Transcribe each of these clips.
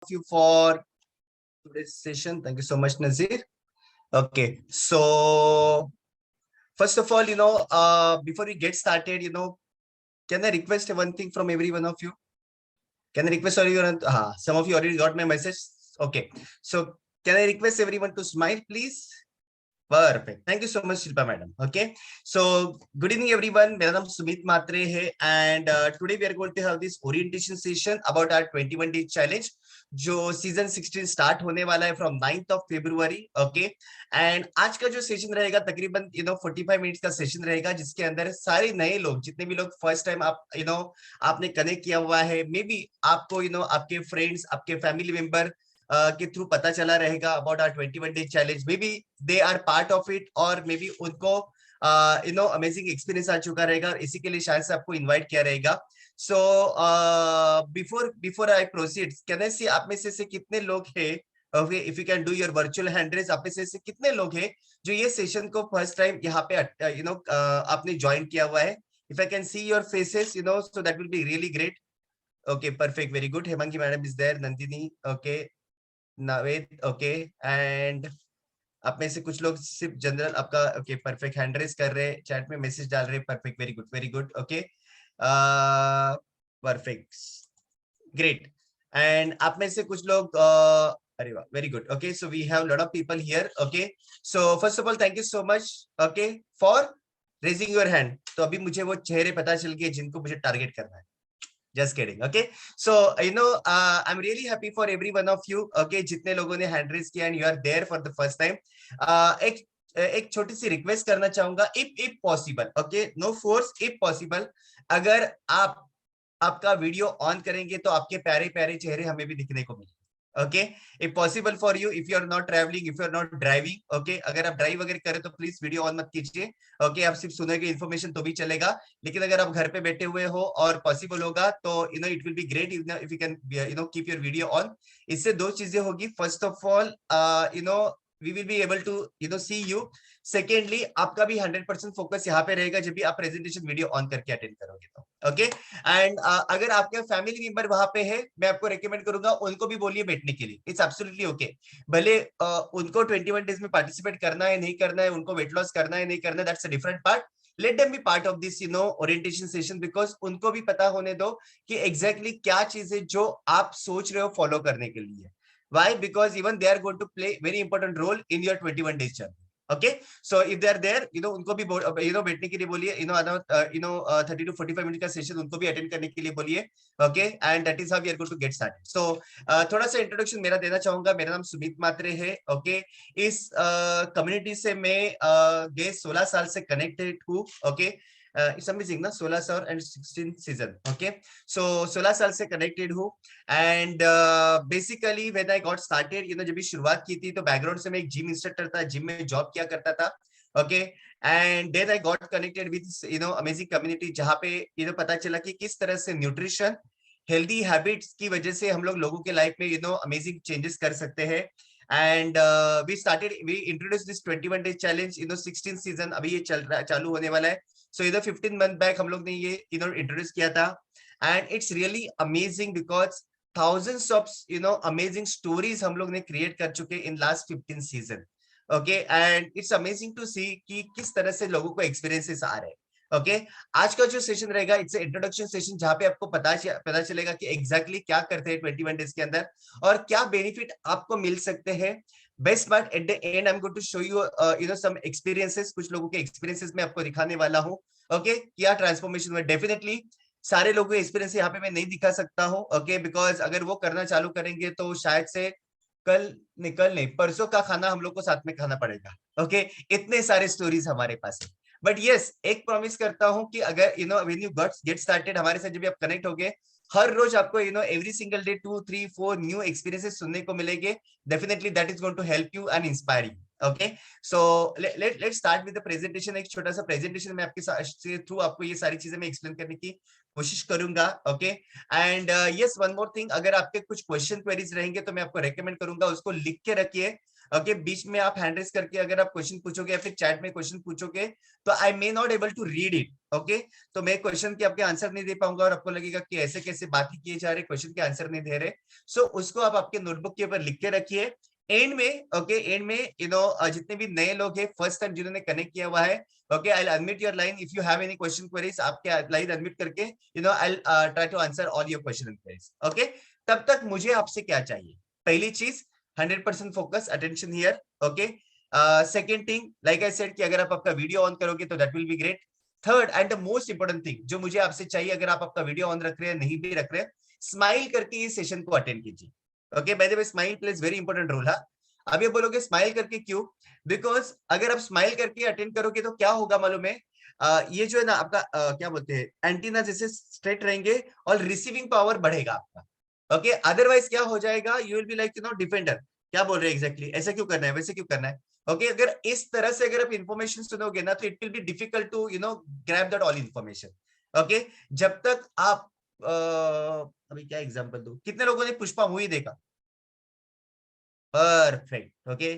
you for today's session. Thank you so much, Nazir. Okay, so first of all, before we get started, can I request one thing from every one of you? Can I request everyone? Some of you already got my message. Okay, so can I request everyone to smile, please? Perfect. Thank you so much, Shilpa madam. Okay. So good evening, everyone. My name is Sumit Matre hai, and today we are going to have this orientation session about our 21 day challenge, जो season 16 start होने वाला है from 9th of February. Okay and आज का जो session रहेगा तकरीबन 45 minutes का सेशन रहेगा, जिसके अंदर सारे नए लोग, जितने भी लोग फर्स्ट टाइम आप आपने कनेक्ट किया हुआ है, मे बी आपको आपके फ्रेंड्स, आपके फैमिली मेंबर के थ्रू पता चला रहेगा about our 21 day challenge, maybe they are part of it, और मे बी उनको अमेजिंग एक्सपीरियंस आ चुका रहेगा, और इसी के लिए शायद से आपको इनवाइट किया रहेगा. So before I proceed, can I see आप में से कितने लोग हैं, okay, if you can do your virtual hand raise, आप में से कितने लोग हैं जो ये सेशन को फर्स्ट टाइम यहाँ पे आपने ज्वाइन किया हुआ है. If I can see your faces, so that will be really great. Okay, perfect, very good. Hemangi madam is there, Nandini, okay, Naved, okay, and आप में से कुछ लोग सिर्फ जनरल आपका ओके परफेक्ट हैंड रेस कर रहे हैं, चैट में मैसेज डाल रहे हैं. Perfect, very good, very good. Okay, perfect, great. And आप में से कुछ लोग अरे वाह, very good. Okay, so we have lot of people here. Okay, so first of all thank you so much, okay, for raising your hand. तो अभी मुझे वो चेहरे पता चल गए जिनको मुझे टारगेट करना है. Just kidding. Okay, so I'm really happy for every one of you. Okay, जितने लोगों ने हैंड रेज किया and you are there for the first time. एक छोटी सी रिक्वेस्ट करना चाहूंगा, if possible, okay, no force, if possible, अगर आप आपका वीडियो ऑन करेंगे तो आपके प्यारे प्यारे चेहरे हमें भी दिखने को मिले. Okay, if possible for you, if you are not travelling, if you are not driving, okay, अगर आप ड्राइव वगैरह करें तो प्लीज वीडियो ऑन मत कीजिए. ओके, आप सिर्फ सुनेंगे इन्फॉर्मेशन तो भी चलेगा, लेकिन अगर आप घर पे बैठे हुए हो और पॉसिबल होगा तो it will be great if you can keep your video on. इससे दो चीजें होगी. First of all, we will be able to see you. Secondly, आपका भी 100% फोकस यहाँ पे रहेगा जब भी आप प्रेजेंटेशन वीडियो ऑन करके अटेंड करोगे तो. ओके, एंड अगर आपके फैमिली मेंबर वहां पे है, मैं आपको रेकमेंड करूंगा उनको भी बोलिए बैठने के लिए. It's absolutely okay. भले उनको 21 डेज में पार्टिसिपेट करना है नहीं करना है, उनको वेट लॉस करना है नहीं करना है, that's a different part. Let them be part of this orientation session, because उनको भी पता होने दो कि एग्जैक्टली क्या चीज है जो आप सोच रहे हो फॉलो करने के लिए. Why? Because even they are going to play very important role in your 21 days journey. Okay, so if they are there, उनको भी बैठने के लिए बोलिए. 30 to 45 मिनट का सेशन उनको भी अटेंड करने के लिए बोलिए. Okay, and that is how we are going to get started. So थोड़ा सा इंट्रोडक्शन मेरा देना चाहूंगा. मेरा नाम सुमित मात्रे है. ओके, इस कम्युनिटी से मैं गए 16 साल से कनेक्टेड हूँ. ओके, इट्स अमेजिंग ना, 16 साल एंड 16 सीजन. ओके, सो 16 साल से कनेक्टेड हूँ. And basically when I got started, जब भी शुरुआत की थी तो बैकग्राउंड से मैं एक जिम इंस्ट्रक्टर था, जिम में जॉब किया करता था. Okay, and then I got connected with amazing community, जहाँ पे पता चला कि किस तरह से न्यूट्रिशन, हेल्दी हैबिट्स की वजह से हम लोगों के लाइफ में अमेजिंग चेंजेस कर सकते हैं. And we introduce this 21 days challenge, 16 season अभी ये चालू होने वाला है. सो 15 मंथ बैक हम लोग ने ये इंट्रोड्यूस किया था. And it's really amazing because thousands of amazing stories हम लोग ने क्रिएट कर चुके in last 15 season. Okay, and it's amazing to see कि किस तरह से लोगों को एक्सपीरियंसेस आ रहे हैं. ओके, आज का जो सेशन रहेगा इट्स इंट्रोडक्शन सेशन, जहां पे आपको पता चलेगा कि एग्जैक्टली क्या करते हैं 21 डेज के अंदर और क्या बेनिफिट आपको मिल सकते हैं. Best part, at the end I am going to show you some experiences. कुछ लोगों के एक्सपीरियंसेस मैं आपको दिखाने वाला हूँ. ओके, क्या ट्रांसफॉर्मेशन हुआ. डेफिनेटली सारे लोगों के एक्सपीरियंस यहाँ पे मैं नहीं दिखा सकता हूँ. ओके, बिकॉज अगर वो करना चालू करेंगे तो शायद से कल नहीं परसों का खाना हम लोग को साथ में खाना पड़ेगा. ओके, इतने सारे स्टोरीज हमारे पास है. बट यस, एक प्रॉमिस करता हूँ कि अगर व्हेन यू गेट स्टार्टेड हमारे साथ जब आप कनेक्ट हो गए, हर रोज आपको every single day 2, 3, 4 new experiences सुनने को मिलेंगे. Definitely that is going to help you and inspire you. Okay, so let start with the presentation. एक छोटा सा प्रेजेंटेशन में आपके थ्रू आपको ये सारी चीजें मैं एक्सप्लेन करने की कोशिश करूंगा। Okay and yes one more thing, अगर आपके कुछ क्वेश्चन क्वेरीज रहेंगे तो मैं आपको रेकमेंड करूंगा उसको लिख के रखिए। ओके बीच में आप हैंड रेस करके अगर आप क्वेश्चन पूछोगे या फिर चैट में क्वेश्चन पूछोगे तो I may not able to read it. Okay तो मैं क्वेश्चन के आपके आंसर नहीं दे पाऊंगा और आपको लगेगा कि ऐसे कैसे बात ही किए जा रहे, क्वेश्चन के आंसर नहीं दे रहे। सो उसको आप आपके नोटबुक के ऊपर लिख के रखिए। एंड में ओके एंड में जितने भी नए लोग हैं फर्स्ट टाइम जिन्होंने कनेक्ट किया हुआ है, okay I'll unmute your line if you have any question queries, आपके line unmute करके I'll try to answer all your question and queries। okay तब तक मुझे आपसे क्या चाहिए? पहली चीज 100% focus attention here. Okay second thing like I said कि अगर आप आपका वीडियो ऑन करोगे तो that will be great. Third and the most important thing जो मुझे आपसे चाहिए, अगर आप आपका वीडियो ऑन रख रहे हैं नहीं भी रख रहे हैं, स्माइल करके इस सेशन को अटेंड कीजिए। Okay by the way smile plays very important role है। अब ये बोलोगे स्माइल करके क्यों? बिकॉज अगर आप स्माइल करके अटेंड करोगे तो क्या होगा मालूम है, ये जो है ना आपका क्या बोलते हैं एंटीना जैसे स्ट्रेट रहेंगे और रिसीविंग पावर बढ़ेगा आपका। ओके अदरवाइज क्या हो जाएगा, you will be like defender, क्या बोल रहे हैं एग्जैक्टली, ऐसा क्यों करना है वैसे क्यों करना है। ओके अगर इस तरह से अगर आप इंफॉर्मेशन सुनोगे ना तो it will be difficult to grab that all information. Okay जब तक आप अभी क्या एग्जांपल दूं, कितने लोगों ने पुष्पा मूवी देखा? परफेक्ट। ओके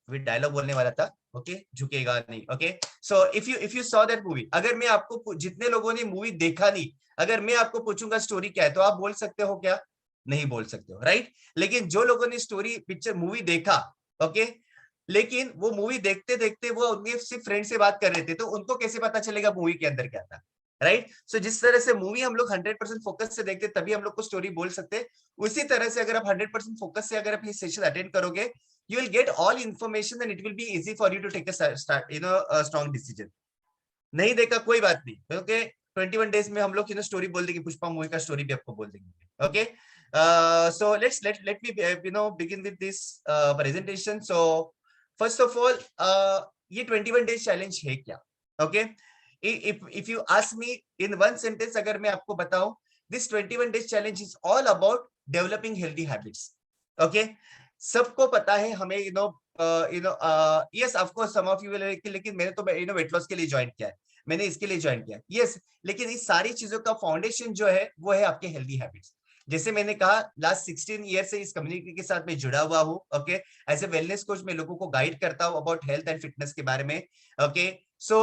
विद डायलॉग बोलने वाला था। ओके झुकेगा नहीं। Okay so if you saw that movie, अगर मैं आपको, जितने लोगों ने मूवी देखा नहीं, अगर मैं आपको पूछूंगा स्टोरी क्या है तो आप बोल सकते हो क्या? नहीं बोल सकते हो, राइट। लेकिन जो लोगों ने स्टोरी पिक्चर मूवी देखा, ओके लेकिन वो मूवी देखते देखते वो उनके सिर्फ फ्रेंड से बात कर रहे थे तो उनको कैसे पता चलेगा मूवी के अंदर क्या था, राइट। सो जिस तरह से मूवी हम लोग 100% फोकस से देखते तभी हम लोग को स्टोरी बोल सकते हैं, उसी तरह से अगर आप 100% फोकस से अगर आप ये सेशन अटेंड करोगे you will get all information and it will be easy for you to take a strong decision। नहीं देखा कोई बात नहीं, ओके 21 डेज में हम लोग स्टोरी बोल देंगे, पुष्पा मूवी का स्टोरी भी आपको बोल देंगे। Okay so let me begin with this presentation. So first of all ये 21 डेज चैलेंज है क्या? Okay if you ask me in one sentence, अगर मैं आपको बताऊं, this 21 days challenge is all about developing healthy habits. Okay सबको पता है हमें yes of course some of you will, लेकिन मैंने तो वेट लॉस के लिए ज्वाइन किया है, मैंने इसके लिए ज्वाइन किया यस लेकिन इस सारी चीजों का फाउंडेशन जो है वो है आपके हेल्दी हैबिट्स। जैसे मैंने कहा लास्ट 16 ईयर से इस कम्युनिटी के साथ मैं जुड़ा हुआ हूँ। Okay as a wellness coach मैं लोगों को गाइड करता हूँ अबाउट हेल्थ एंड फिटनेस के बारे में। ओके सो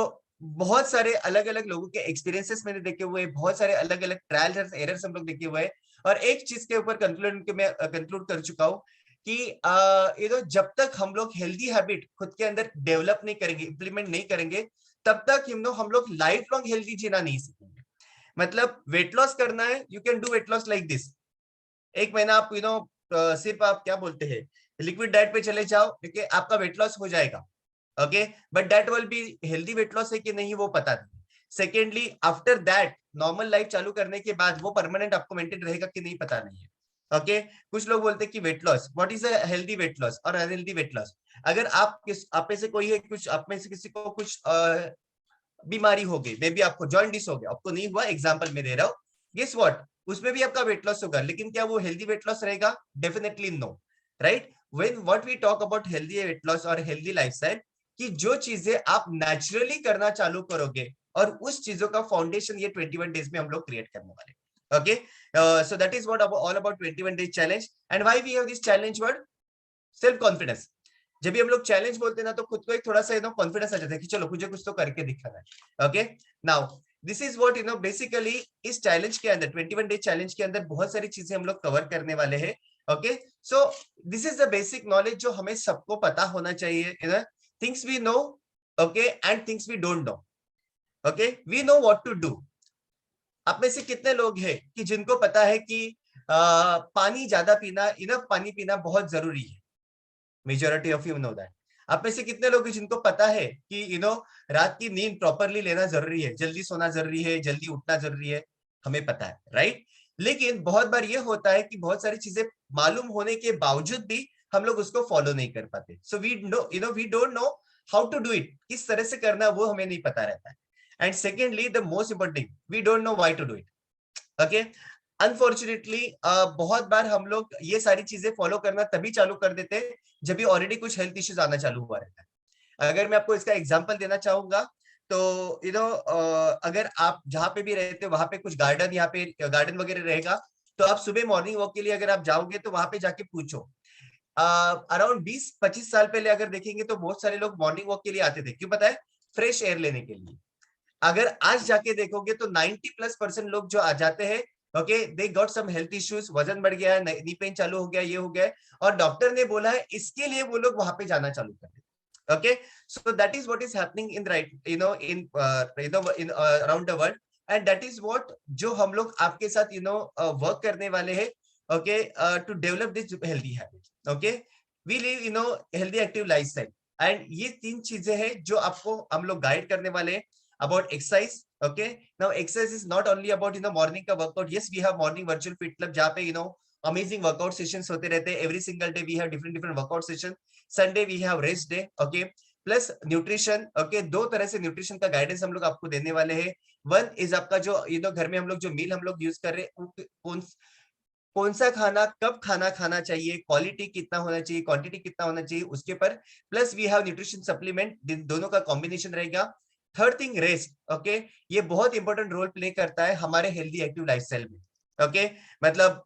बहुत सारे अलग अलग लोगों के एक्सपीरियंसेस मैंने देखे हुए, बहुत सारे अलग अलग ट्रायल्स एंड एरर्स हम लोग देखे हुए हैं, और एक चीज के ऊपर कंक्लूड कर चुका हूँ कि जब तक हम लोग हेल्दी हैबिट खुद के अंदर डेवलप नहीं करेंगे, इंप्लीमेंट नहीं करेंगे, तब तक हम लोग लाइफ लॉन्ग हेल्दी जीना नहीं सीखेंगे। मतलब वेट लॉस करना है, you can do weight loss like this, एक महीना आप सिर्फ आप क्या बोलते हैं लिक्विड डाइट पे चले जाओ, ठीक है आपका वेट लॉस हो जाएगा। Okay but that will be healthy weight loss है कि नहीं वो पता नहीं। Secondly after that normal life चालू करने के बाद वो परमानेंट आपको मेंटेन रहेगा कि नहीं पता नहीं है। ओके कुछ लोग बोलते हैं कि weight loss, what is a healthy weight loss और अनहेल्दी वेट लॉस। अगर आप में से कोई है, कुछ आप में से किसी को कुछ बीमारी हो गई, मे बी आपको जॉइंटिस हो गया, आपको नहीं हुआ, एग्जांपल में दे रहा हूँ, गेस व्हाट उसमें भी आपका वेट लॉस होगा, लेकिन क्या वो हेल्दी वेट लॉस रहेगा? Definitely no, right. When what we talk about healthy weight loss और हेल्दी लाइफस्टाइल, कि जो चीजें आप नेचुरली करना चालू करोगे और उस चीजों का फाउंडेशन ये 21 डेज में हम लोग क्रिएट करने वाले। Okay so that is what all about 21 days challenge and why we have this challenge word, self confidence. जब भी हम लोग चैलेंज बोलते हैं ना तो खुद को एक थोड़ा सा कॉन्फिडेंस आ जाता है कि चलो मुझे कुछ तो करके दिखाना है। Okay now this is what basically इस चैलेंज के अंदर 21 डे चैलेंज के अंदर बहुत सारी चीजें हम लोग कवर करने वाले हैं। Okay so this is the basic knowledge जो हमें सबको पता होना चाहिए, things we know okay and things we don't know. Okay we know what to do. आप में से कितने लोग हैं कि जिनको पता है कि पानी ज्यादा पीना, इनफ पानी पीना बहुत जरूरी है? Majority of you know that. आप में से कितने लोग हैं जिनको पता है कि रात की नींद प्रॉपरली लेना जरूरी है, जल्दी सोना जरूरी है, जल्दी उठना जरूरी है? हमें पता है, राइट। लेकिन बहुत बार ये होता है कि बहुत सारी चीजें मालूम होने के बावजूद भी हम लोग उसको फॉलो नहीं कर पाते। So we don't know how to do it, किस तरह से करना वो हमें नहीं पता रहता है। And secondly the most important, we don't know why to do it. Okay unfortunately बहुत बार हम लोग ये सारी चीजें फॉलो करना तभी चालू कर देते हैं जब भी ऑलरेडी कुछ हेल्थ इश्यूज आना चालू हुआ रहता है। अगर मैं आपको इसका एग्जांपल देना चाहूंगा तो अगर आप जहाँ पे भी रहते हो वहां पे कुछ गार्डन, यहाँ पे गार्डन वगैरह रहेगा, तो आप सुबह मॉर्निंग वॉक के लिए अगर आप जाओगे तो वहां पे जाके पूछो। अराउंड 20-25 साल पहले अगर देखेंगे तो बहुत सारे लोग मॉर्निंग वॉक के लिए आते थे, क्यों पता है? फ्रेश एयर लेने के लिए। अगर आज जाके देखोगे तो 90+% लोग जो आ जाते हैं, okay, they got some health issues, वजन बढ़ गया है, नी पेन चालू हो गया, ये हो गया है, और डॉक्टर ने बोला है इसके लिए वो लोग वहां पे जाना चालू कर देते। Okay, so that is what is happening in right in around the world, and that is what जो हम लोग आपके साथ वर्क करने वाले हैं, okay, to develop this healthy habit. Okay, we live healthy active lifestyle, and ये 3 चीजें हैं जो आपको हम लोग गाइड करने वाले हैं about exercise. Okay, now exercise is not only about morning का workout. Yes, we have morning virtual fit club जहाँ पे amazing workout sessions होते रहते हैं. Every single day we have different workout session. Sunday we have rest day. Okay, plus nutrition. Okay, 2 तरह से nutrition का guidance हम लोग आपको देने वाले हैं. One is आपका जो घर में हम लोग जो meal हम लोग use कर रहे हैं, कौन सा खाना कब खाना चाहिए, क्वालिटी कितना होना चाहिए, क्वांटिटी कितना होना चाहिए, उसके पर plus we have nutrition supplement, दोनों का कॉम्बिनेशन रहेगा। Third thing rest. ओके, ये बहुत इंपॉर्टेंट रोल प्ले करता है हमारे हेल्दी एक्टिव लाइफस्टाइल में। ओके, मतलब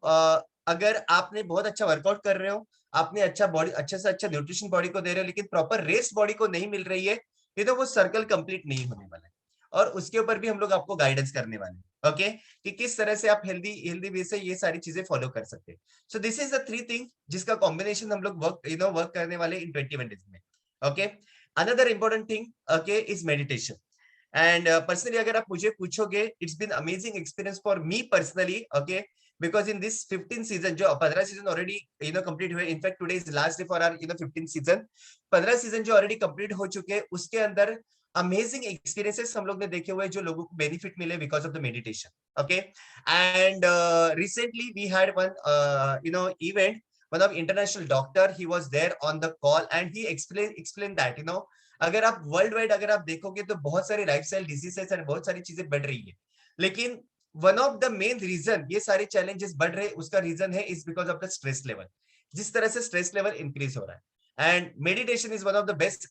अगर आपने बहुत अच्छा वर्कआउट कर रहे हो, आपने अच्छा बॉडी, अच्छे से अच्छा न्यूट्रिशन बॉडी को दे रहे हो, लेकिन प्रॉपर रेस्ट बॉडी को नहीं मिल रही है, ये तो वो सर्कल कंप्लीट नहीं होने वाला है। और उसके ऊपर भी हम लोग आपको गाइडेंस करने वाले हैं, ओके, कि किस तरह से आप हेल्दी वे से ये सारी चीजें फॉलो कर सकते हैं। So this is the 3 thing जिसका कॉम्बिनेशन हम लोग वर्क करने वाले इन 21 डेज में। Okay, another important thing, okay, is meditation. And personally अगर आप मुझे पूछोगे, it's been amazing experience for me personally, okay, because in this 15 season, जो 15 सीजन ऑलरेडी कंप्लीट हुए, in fact today is last day for our 15 season. 15 season जो already complete हो चुके हैं, उसके अंदर अमेजिंग एक्सपीरियंसेस हम लोग ने देखे हुए जो लोगों को बेनिफिट मिले because of the meditation. Okay, and recently we had one event, one of international doctor, he was there on the call and he explained that अगर आप वर्ल्ड वाइड अगर आप देखोगे तो बहुत सारी लाइफस्टाइल डिजीजेस और बहुत सारी चीजें बढ़ रही है, लेकिन one of the main reason ये सारे चैलेंजेस बढ़ रहे, उसका रीजन है is because of the stress level. जिस तरह से स्ट्रेस लेवल इंक्रीज हो रहा है, and meditation is one of the best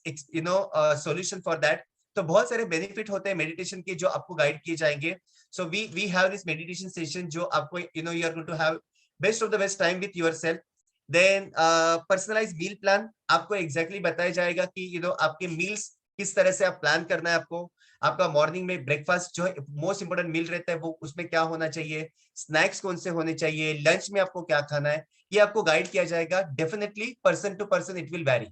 solution for that. तो बहुत सारे बेनिफिट होते हैं मेडिटेशन के जो आपको गाइड किए जाएंगे। So we have this meditation session जो आपको you are going to have best of the best time with yourself. Then personalize meal plan आपको एग्जैक्टली बताया जाएगा कि आपके मील्स किस तरह से आप प्लान करना है आपको। आपका मॉर्निंग में ब्रेकफास्ट जो मोस्ट इंपोर्टेंट मील रहता है वो उसमें क्या होना चाहिए, स्नैक्स कौन से होने चाहिए, लंच में आपको क्या खाना है, ये आपको गाइड किया जाएगा। Definitely person to person it will vary,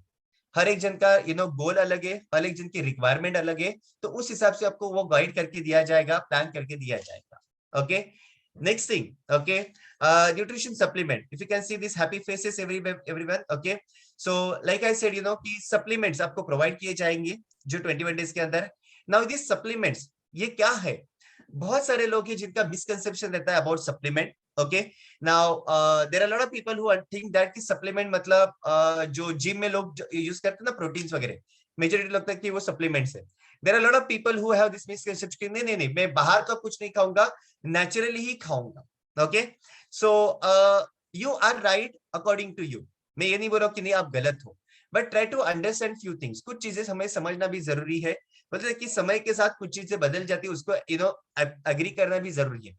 हर एक जन का गोल अलग है, हर एक जन की रिक्वायरमेंट अलग है, तो उस हिसाब से आपको वो गाइड करके दिया जाएगा, प्लान करके दिया जाएगा। Okay, next thing, okay, nutrition supplement. If you can see these happy faces everyone, okay, so like I said कि supplements आपको provide किए जाएंगे जो 21 days के अंदर। now these supplements ये क्या है, बहुत सारे लोग हैं जिनका मिसकंसेप्शन रहता है about supplement. Okay, now there are lot of people who think that कि सप्लीमेंट मतलब जो जिम में लोग यूज करते हैं ना प्रोटीन्स वगैरह, मेजॉरिटी लगता है कि वो सप्लीमेंट्स है। There are lot of people who have this misconception, नहीं नहीं नहीं मैं बाहर का कुछ नहीं खाऊंगा, नेचुरली ही खाऊंगा। Okay, so you are right according to you, मैं ये नहीं बोल रहा कि नहीं आप गलत हो, but try to understand few things. कुछ चीजें हमें समझना भी जरूरी है, मतलब कि समय के साथ कुछ चीजें बदल जाती है, उसको एग्री करना भी जरूरी है।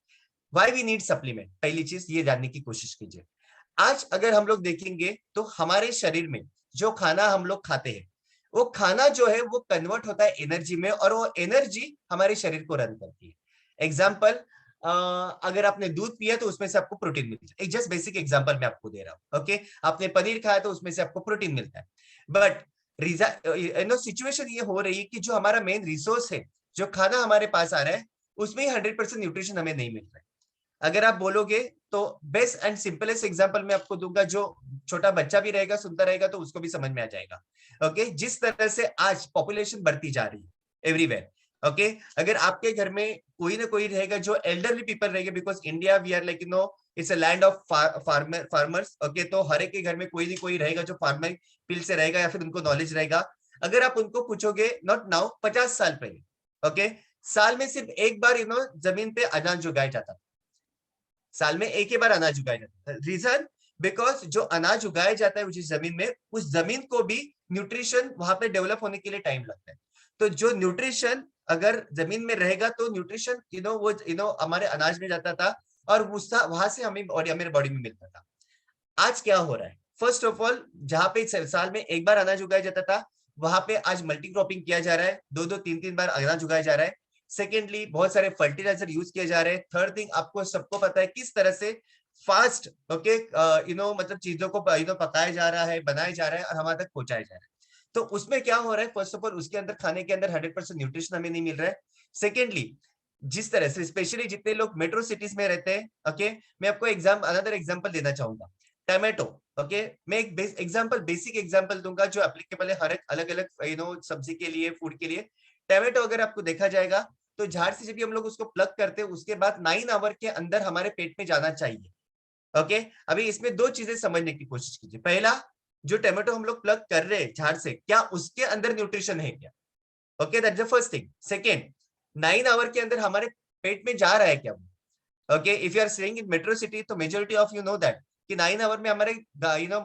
व्हाई वी नीड सप्लीमेंट, पहली चीज ये जानने की कोशिश कीजिए। आज अगर हम लोग देखेंगे तो हमारे शरीर में जो खाना हम लोग खाते हैं, वो खाना जो है वो कन्वर्ट होता है एनर्जी में, और वो एनर्जी हमारे शरीर को रन करती है। एग्जाम्पल, अगर आपने दूध पिया तो उसमें से आपको प्रोटीन मिलता है, एक जस्ट बेसिक एग्जांपल मैं आपको दे रहा हूं। ओके, आपने पनीर खाया तो उसमें से आपको प्रोटीन मिलता है, बट सिचुएशन ये हो रही है कि जो हमारा मेन रिसोर्स है, जो खाना हमारे पास आ रहा है, उसमें 100% न्यूट्रिशन हमें नहीं मिल रहा है। अगर आप बोलोगे तो बेस्ट एंड सिंपलेस्ट एग्जांपल मैं आपको दूंगा, जो छोटा बच्चा भी रहेगा सुनता रहेगा तो उसको भी समझ में आ जाएगा। ओके, जिस तरह से आज पॉपुलेशन बढ़ती जा रही है एवरीवेयर, ओके, अगर आपके घर में कोई ना कोई रहेगा जो एल्डरली पीपल रहेगा, because India we are like it's a land of farmers. Okay, तो हर एक के घर में कोई ना कोई रहेगा जो फार्मर फील्ड से रहेगा या फिर उनको नॉलेज रहेगा। अगर आप उनको पूछोगे, नॉट नाउ, 50 साल पहले, ओके, साल में सिर्फ एक बार जमीन पे अनाज उगाया जाता, साल में एक ही बार अनाज उगाया जाता है। रीजन, बिकॉज जो अनाज उगाया जाता है उस जमीन में, उस जमीन को भी न्यूट्रिशन वहां पे डेवलप होने के लिए टाइम लगता है। तो जो न्यूट्रिशन अगर जमीन में रहेगा तो न्यूट्रिशन वो हमारे अनाज में जाता था और उसका वहां से हमें मेरे बॉडी में मिलता था। आज क्या हो रहा है, फर्स्ट ऑफ ऑल जहां पे साल में एक बार अनाज उगाया जाता था, वहां पे आज मल्टी क्रॉपिंग किया जा रहा है, 2-2 3-3 बार अनाज उगाया जा रहा है। सेकेंडली बहुत सारे फर्टिलाइजर यूज किए जा रहे हैं। थर्ड थिंग, आपको सबको पता है किस तरह से फास्ट मतलब चीजों को पकाया जा रहा है, बनाया जा रहा है और हमारे तक पहुंचाया जा रहा है। तो उसमें क्या हो रहा है, फर्स्ट ऑफ ऑल उसके अंदर खाने के अंदर 100% न्यूट्रिशन हमें नहीं मिल रहा है। सेकेंडली जिस तरह से स्पेशली जितने लोग मेट्रो सिटीज में रहते हैं, ओके, मैं आपको अनदर एग्जांपल देना चाहूंगा। टमाटो, ओके, मैं एक बेसिक एग्जांपल दूंगा जो एप्लीकेबल है हर एक अलग अलग सब्जी के लिए, फूड के लिए। टमाटो अगर आपको देखा जाएगा तो झाड़ से जब भी हम लोग उसको प्लग करते हैं उसके बाद 9 आवर के अंदर हमारे पेट में जाना चाहिए। ओके, अभी इसमें दो चीजें समझने की कोशिश कीजिए। पहला, जो टमाटो हम लोग प्लग कर रहे हैं झाड़ से, क्या उसके अंदर न्यूट्रिशन है क्या? Okay, that's the first thing. Second, 9 hour के अंदर हमारे पेट में जा रहा है क्या? Okay, if you are staying in metro city तो majority of you know that कि 9 आवर में हमारे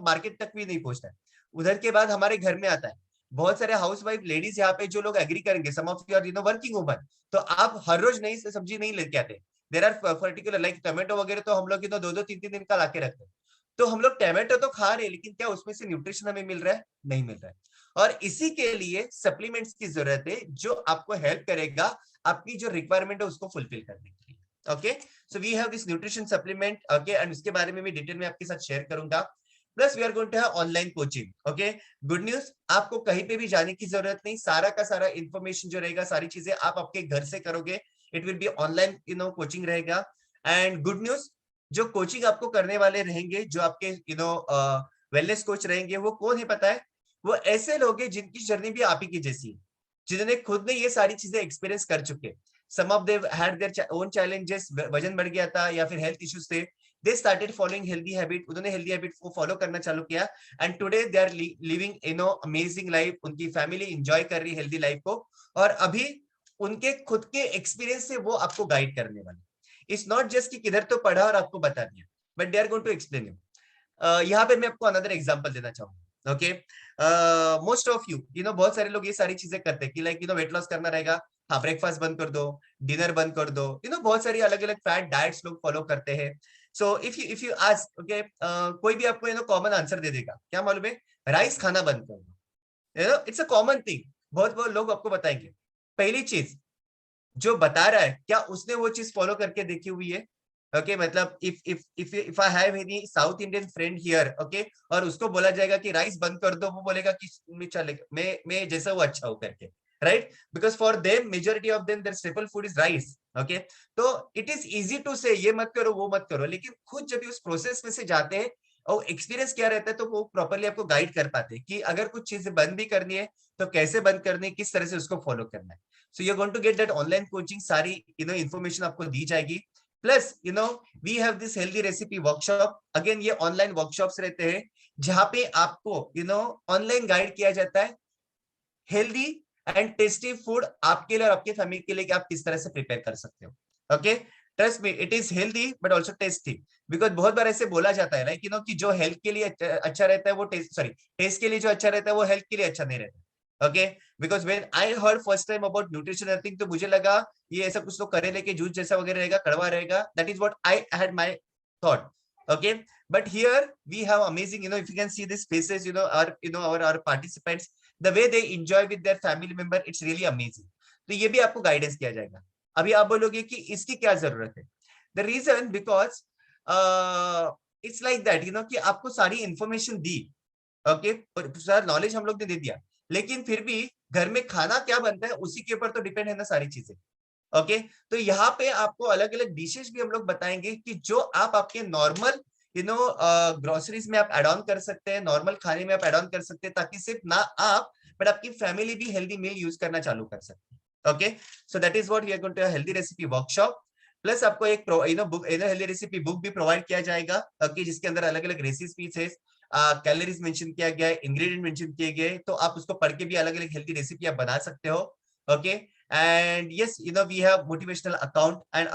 मार्केट तक भी नहीं पहुंचता है। उधर के बाद हमारे घर में आता है। बहुत सारे हाउस वाइफ लेडीज यहाँ पे जो लोग एग्री करेंगे, some of you are working women, तो आप हर रोज नई सब्जी नहीं लेके आते। There are particular like tomato वगैरह तो हम लोग 2-2 3-3 दिन का लाके रखते हैं। तो हम लोग टोमेटो तो खा रहे हैं लेकिन क्या उसमें से न्यूट्रिशन हमें मिल रहा है? नहीं मिल रहा है। और इसी के लिए सप्लीमेंट्स की जरूरत है जो आपको हेल्प करेगा आपकी जो रिक्वायरमेंट है उसको फुलफिल करने के लिए। Okay, so we have this nutrition supplement, okay, and इसके बारे में भी डिटेल में आपके साथ शेयर करूंगा। Plus we are going to have online coaching. Okay, good news, आपको कहीं पे भी जाने की जरूरत नहीं, सारा का सारा इंफॉर्मेशन जो रहेगा, सारी चीजें आप आपके घर से करोगे। It will B online coaching रहेगा। एंड गुड न्यूज, जो कोचिंग आपको करने वाले रहेंगे, जो आपके वेलनेस कोच रहेंगे, वो कौन है पता है? वो ऐसे लोग हैं जिनकी जर्नी भी आप ही की जैसी है, जिन्होंने खुद ने ये सारी चीजें एक्सपीरियंस कर चुके। Some of they had their own challenges, वजन बढ़ गया था या फिर हेल्थ इश्यूज थे, they started following healthy habit, उन्होंने हेल्दी हैबिट को फॉलो करना चालू किया and today they are living amazing life, उनकी फैमिली एंजॉय कर रही है हेल्दी लाइफ को। और अभी उनके खुद के एक्सपीरियंस से वो आपको गाइड करने वाले। इट्स नॉट जस्ट कि किधर तो पढ़ा और आपको बता दिया, but they are going to explain you. यहाँ पे मैं आपको अनदर एग्जांपल देना चाहूंगा। ओके, मोस्ट ऑफ यू बहुत सारे लोग ये सारी चीजें करते हैं कि लाइक वेट लॉस करना रहेगा, हाँ ब्रेकफास्ट बंद कर दो, डिनर बंद कर दो, बहुत सारी अलग अलग फैट डाइट्स लोग फॉलो करते हैं। सो इफ यू आस्क, ओके, कोई भी आपको कॉमन आंसर दे देगा, क्या मालूम है? राइस खाना बंद कर दो। इट्स अ कॉमन थिंग, बहुत बहुत लोग आपको बताएंगे। पहली चीज जो बता रहा है, क्या उसने वो चीज फॉलो करके देखी हुई है? ओके, मतलब if I have any south Indian friend here, okay, और उसको बोला जाएगा कि राइस बंद कर दो, वो बोलेगा कि चलेगा, मैं जैसा वो अच्छा हो करके, right? Because for them majority of them their staple food is rice. Okay, तो it is easy to say ये मत करो वो मत करो, लेकिन खुद जब उस प्रोसेस में से जाते हैं और एक्सपीरियंस क्या रहता है तो वो प्रॉपरली आपको गाइड कर पाते हैं कि अगर कुछ चीजें बंद भी करनी है तो कैसे बंद करनी है, किस तरह से उसको फॉलो करना है। So you are going to get that online coaching, सारी इंफॉर्मेशन आपको दी जाएगी। Plus we have this healthy recipe workshop. Again ये ऑनलाइन वर्कशॉप्स रहते हैं जहां पे आपको ऑनलाइन गाइड किया जाता है हेल्दी एंड टेस्टी फूड आपके लिए और आपके फैमिली के लिए कि आप किस तरह से प्रिपेयर कर सकते हो। Okay, trust me, it is healthy but also tasty. Because बहुत बार ऐसे बोला जाता है लाइक कि जो हेल्थ के लिए अच्छा रहता है वो टेस्ट के लिए जो अच्छा रहता है वो हेल्थ के लिए अच्छा नहीं रहता। Okay, because when I heard first time about nutrition nothing, तो मुझे लगा ये ऐसा कुछ तो करेले के जूस जैसा वगैरह रहेगा, कड़वा रहेगा। That is what I had my thought. Okay, but here we have amazing, if you can see these faces, our participants, the way they enjoy with their family member, it's really amazing. तो ये भी आपको guidance किया जाएगा। अभी आप बोलोगे कि इसकी क्या जरूरत है? The reason because it's like that, कि आपको सारी इंफॉर्मेशन दी, ओके, सारा नॉलेज हम लोग ने दे दिया, लेकिन फिर भी घर में खाना क्या बनता है उसी के ऊपर तो डिपेंड है ना सारी चीजें। ओके, तो यहाँ पे आपको अलग अलग डिशेस भी हम लोग बताएंगे कि जो आप आपके नॉर्मल ग्रोसरीज में आप एड ऑन कर सकते हैं, नॉर्मल खाने में आप एड ऑन कर सकते हैं, ताकि सिर्फ ना आप बट आपकी फैमिली भी हेल्दी मील यूज करना चालू कर सकते हैं। Okay, so that is what we are going to healthy recipe workshop. Plus आपको एक बुक, हेल्दी रेसिपी बुक भी प्रोवाइड किया जाएगा, ओके, जिसके अंदर अलग अलग रेसिपीज है, कैलोरीज मेंशन किया गया है, इंग्रेडिएंट मेंशन किए गए, तो आप उसको पढ़ के भी अलग अलग हेल्दी रेसिपी आप बना सकते हो। Okay, and yes, we have motivational account and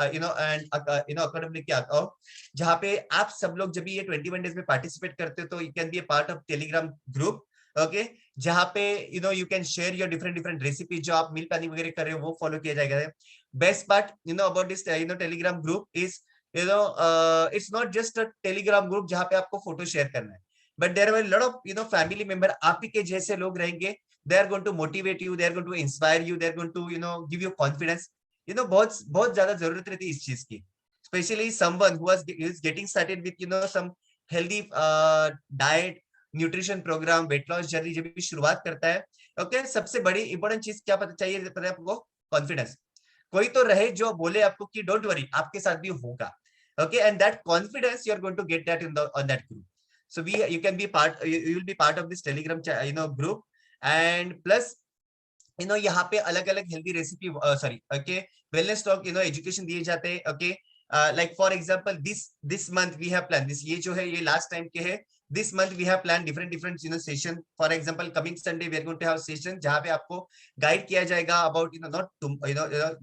academic account, जहाँ पे आप सब लोग जब ये 21 days में पार्टिसिपेट करते हो तो you can be a part of telegram group। Okay, जहाँ पे you can share your different different recipe, जो आप मील प्लानिंग वगैरह कर रहे हो वो फॉलो किया जाएगा। Best part about this Telegram group is it's not just a Telegram group जहाँ पे आपको फोटो शेयर करना है, but there are lot of family member, आप ही के जैसे लोग रहेंगे, they are going to motivate you, they are going to inspire you, they are going to give you confidence। बहुत बहुत ज्यादा जरूरत रहती है इस चीज की, specially someone who is getting started with some healthy diet, nutrition program, weight loss journey जब भी शुरुआत करता है, ओके, सबसे बड़ी इंपॉर्टेंट चीज क्या पता चाहिए, पता है आपको? कॉन्फिडेंस। कोई तो रहे जो बोले आपको कि डोंट वरी, आपके साथ भी होगा, okay, and that confidence you are going to get that in on that group. So you can be part, you will be part of this telegram group, and plus यहाँ पे अलग अलग healthy recipe, sorry, okay, wellness talk education दिए जाते हैं, okay, like for example this month we have plan this, ये जो है ये लास्ट टाइम के है, this month we have plan different different session. For example coming Sunday we are going to have session जहां पे आपको गाइड किया जाएगा अबाउट नॉट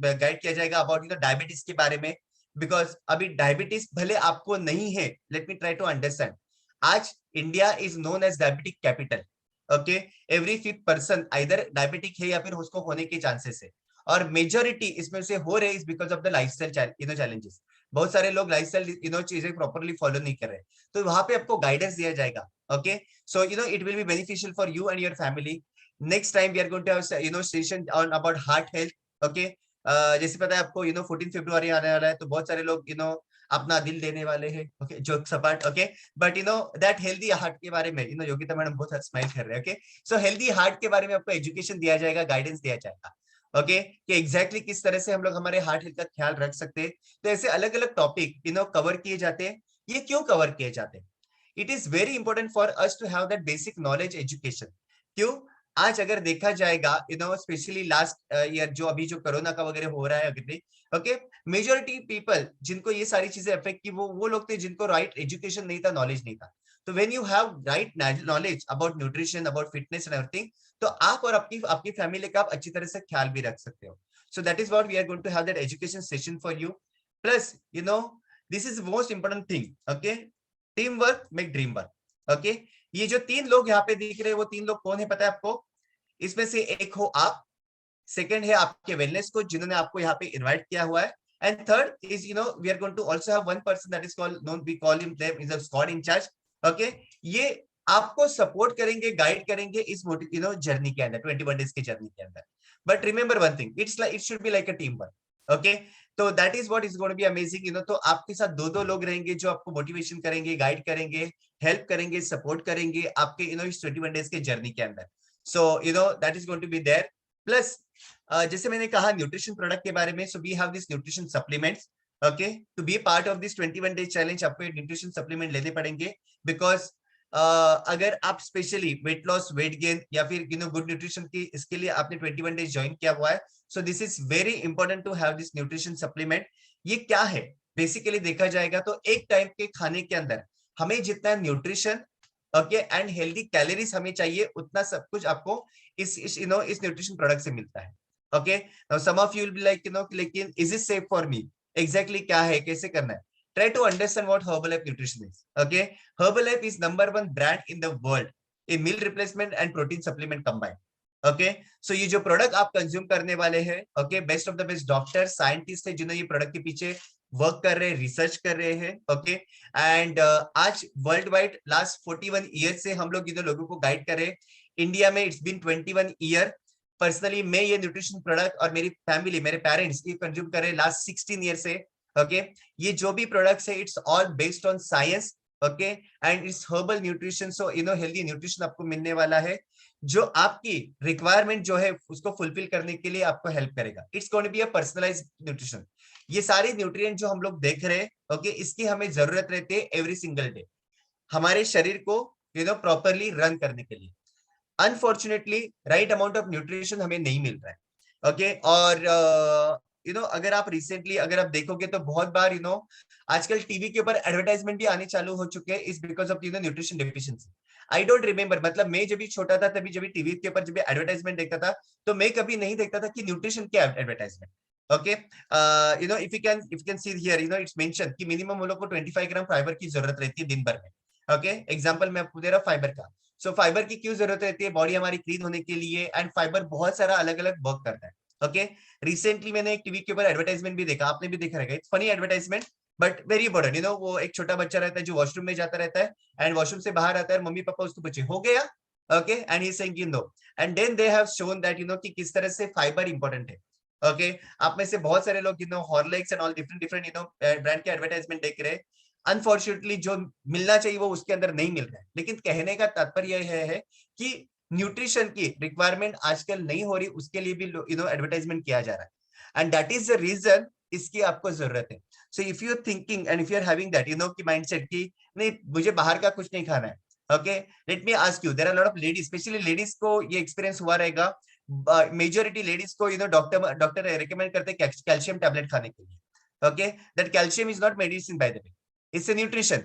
गाइड किया जाएगा अबाउट डायबिटीज के बारे में, बिकॉज अभी डायबिटीज भले आपको नहीं है, let me try to understand, आज India is known as diabetic capital, okay, every 5th person either diabetic है या फिर उसको होने के चांसेस है, और मेजोरिटी इसमें से हो रहे is because of the lifestyle challenges. बहुत सारे लोग लाइफस्टाइल चीजें प्रॉपर्ली फॉलो नहीं कर रहे, तो वहां पे आपको गाइडेंस दिया जाएगा, okay, so it will be beneficial for you and your family. Next time we are going to have session on about heart health, okay, जैसे पता है आपको 14 फरवरी आने वाला है, तो बहुत सारे लोग अपना दिल देने वाले हैं, ओके, जोक सपाट, okay, but that healthy heart के बारे में योगिता मैडम बहुत स्माइल कर रहे हैं, ओके, सो हेल्दी हार्ट के बारे में आपको एजुकेशन दिया जाएगा, गाइडेंस दिया जाएगा, ओके, कि एग्जैक्टली किस तरह से हम लोग हमारे हार्ट हेल्थ का ख्याल रख सकते हैं। तो ऐसे अलग अलग टॉपिक कवर किए जाते हैं। ये क्यों कवर किए जाते हैं? It is very important for us to have that basic knowledge education. क्यों? आज अगर देखा जाएगा स्पेशली लास्ट ईयर जो अभी जो कोरोना का वगैरह हो रहा है अभी, ओके, मेजोरिटी पीपल जिनको ये सारी चीजें अफेक्ट की वो लोग थे जिनको राइट एजुकेशन नहीं था, नॉलेज नहीं था। तो when you have right knowledge about nutrition, about fitness and everything, तो आप और आपकी फैमिली का आप अच्छी तरह से ख्याल भी रख सकते हो। So that is what we are going to have that education session for you. Plus this is most important thing, okay, team work make dream work, okay. ये जो 3 लोग यहाँ पे दिख रहे हैं वो 3 लोग कौन है पता है आपको? इसमें से एक हो आप, सेकंड है आपके वेलनेस कोच जिन्होंने आपको यहाँ पे इनवाइट किया हुआ है, and third is we are going to also have one person that is called known, we call him them is a squad incharge, okay. ये आपको सपोर्ट करेंगे, गाइड करेंगे इस जर्नी के अंदर, 21 डेज की जर्नी के अंदर। But remember one thing, it should be like a team work, okay. तो that is what is going to be amazing, तो आपके साथ 2 लोग रहेंगे जो आपको मोटिवेशन करेंगे, गाइड करेंगे, हेल्प करेंगे, सपोर्ट करेंगे आपके इस 21 डेज के जर्नी के अंदर। So that is going to be there. Plus जैसे मैंने कहा न्यूट्रिशन प्रोडक्ट के बारे में, so we have this nutrition supplements, okay, to be part of this 21 days challenge आपको न्यूट्रिशन सप्लीमेंट लेने पड़ेंगे, बिकॉज अगर आप specially weight loss, weight gain या फिर गुड न्यूट्रिशन की इसके लिए आपने 21 डेज ज्वाइन किया हुआ है, so this is very important to have this nutrition supplement. ये क्या है बेसिकली देखा जाएगा तो एक टाइम के खाने के अंदर हमें जितना nutrition, okay, and healthy calories हमें चाहिए उतना सब कुछ आपको इस न्यूट्रिशन प्रोडक्ट से मिलता है, okay. Now some of you will be like लेकिन is it safe for me? Exactly क्या है, कैसे करना है? Try to understand what Herbalife Nutrition is. Okay, Herbalife is #1 brand in the world in meal replacement and protein supplement combined. Okay, so ये जो product आप consume करने वाले हैं, okay, best of the best doctor scientist है जिन्होंने ये product के पीछे वर्क कर रहे हैं, रिसर्च कर रहे हैं, ओके। एंड आज वर्ल्ड वाइड लास्ट 41 ईयर से हम लोग लोगों को गाइड कर रहे हैं। इंडिया में इट्स बीन 21 ईयर। पर्सनली मैं ये न्यूट्रिशन प्रोडक्ट और मेरी फैमिली, मेरे पेरेंट्स ये कंज्यूम कर रहे हैं लास्ट 16 ईयर से, ओके। ये जो भी प्रोडक्ट्स है it's all based on science, okay, and it's herbal nutrition. So healthy nutrition आपको मिलने वाला है जो आपकी रिक्वायरमेंट जो है उसको फुलफिल करने के लिए आपको हेल्प करेगा। It's going to be a personalized nutrition. ये सारी न्यूट्रिएंट जो हम लोग देख रहे हैं, ओके, इसकी हमें जरूरत रहती है एवरी सिंगल डे हमारे शरीर को प्रॉपरली रन करने के लिए। Unfortunately right amount of nutrition हमें नहीं मिल रहा है, ओके। और अगर आप रिसेंटली अगर आप देखोगे तो बहुत बार आजकल टीवी के ऊपर एडवर्टाइजमेंट भी आने चालू हो चुके हैं इस because of nutrition deficiency. I don't remember, मतलब मैं जब भी छोटा था तभी जब टीवी के ऊपर जब एडवर्टाइजमेंट देखता था तो मैं कभी नहीं देखता था कि न्यूट्रिशन क्या advertisement, okay. If you can see here it's mention कि मिनिमम हम लोग को 25 ग्राम फाइबर की जरूरत रहती है दिन भर में, ओके। एग्जांपल मैं आपको दे रहा हूं फाइबर का। सो फाइबर की क्यों जरूरत रहती है? बॉडी हमारी क्लीन होने के लिए, एंड फाइबर बहुत सारा अलग अलग वर्क करता है। ओके, रिसेंटली मैंने एक टीवी के ऊपर एडवर्टाइजमेंट भी देखा, आपने भी देखा रहेगा, funny advertisement but very important. वो एक छोटा बच्चा रहता है जो वॉशरूम में जाता रहता है, एंड वॉशरूम से बाहर आता है, मम्मी पापा उसको पूछे हो गया, okay, and he saying no, and then they have shown that कि किस तरह से फाइबर इंपॉर्टेंट है। ओके, आप में से बहुत सारे लोग Horlicks and all different different brand के एडवर्टाइजमेंट देख रहे हैं। अनफॉर्चुनेटली जो मिलना चाहिए वो उसके अंदर नहीं मिल रहा है। लेकिन कहने का तात्पर्य यह है कि न्यूट्रिशन की रिक्वायरमेंट आजकल नहीं हो रही, उसके लिए भी एडवर्टाइजमेंट किया जा रहा है, and that is the reason इसकी आपको जरूरत है। So if you are thinking and if you are having that की माइंडसेट की नहीं मुझे बाहर का कुछ नहीं खाना है, okay, let me ask you, there are lot of ladies, specially ladies को ये एक्सपीरियंस हुआ रहेगा, मेजोरिटी लेडीज को डॉक्टर रिकमेंड करते हैं कैल्शियम टैबलेट खाने के लिए। Okay, that calcium is not medicine bye the way, it's a nutrition,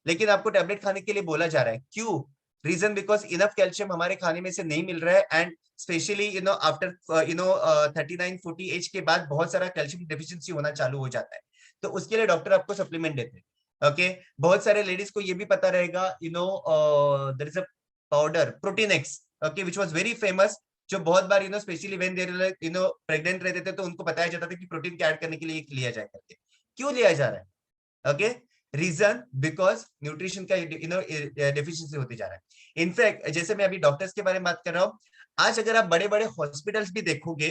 लेकिन आपको टैबलेट खाने के लिए बोला जा रहा है। क्यों? रीजन बिकॉज इनफ कैल्शियम हमारे खाने में से नहीं मिल रहा है, एंड स्पेशली आफ्टर 39-40 एज के बाद बहुत सारा कैल्शियम डेफिशिएंसी होना चालू हो जाता है, तो उसके लिए डॉक्टर आपको सप्लीमेंट देते हैं। ओके, बहुत सारे लेडीज को ये भी पता रहेगा, there is a powder protein X, okay, which was very famous, जो बहुत बार स्पेशली व्हेन दे प्रेग्नेंट रहते थे तो उनको बताया जाता था कि प्रोटीन के ऐड करने के लिए लिया जाए करके। क्यों लिया जा रहा है? ओके, रीजन बिकॉज न्यूट्रिशन का डेफिशिएंसी होती जा रहा है। इनफैक्ट जैसे मैं अभी डॉक्टर्स के बारे में बात कर रहा हूँ, आज अगर आप बड़े बड़े हॉस्पिटल्स भी देखोगे,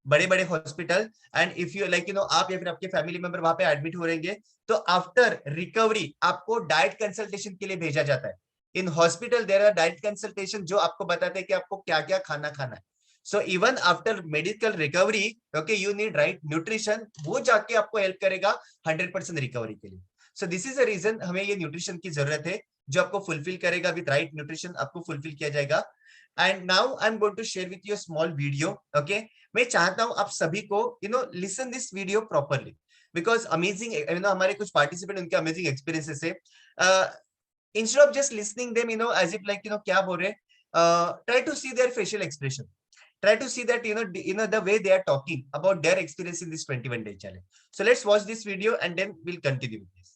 बड़े बड़े hospital, and if you like आप या फिर आपके फैमिली मेंबर वहां पे एडमिट हो रहेंगे, तो आफ्टर रिकवरी आपको डाइट कंसल्टेशन के लिए भेजा जाता है। In hospital there are diet consultation जो आपको बताते हैं कि आपको क्या क्या खाना खाना है। So even after medical recovery, okay, you need right nutrition, वो जाके आपको हेल्प करेगा 100% रिकवरी के लिए। So this is the reason हमें ये न्यूट्रिशन की जरूरत है, जो आपको फुलफिल करेगा विद राइट न्यूट्रिशन, आपको फुलफिल किया जाएगा। And now I am going to share with you small video. Okay, मैं चाहता हूं आप सभी को listen this video properly, because amazing हमारे कुछ पार्टिसिपेंट उनके अमेजिंग एक्सपीरियंसेस है। Instead of just listening them as if like क्या बोल रहे, try to see their facial expression, try to see that the way they are talking about their experience in this 21 day challenge. So let's watch this video and then we'll continue with this.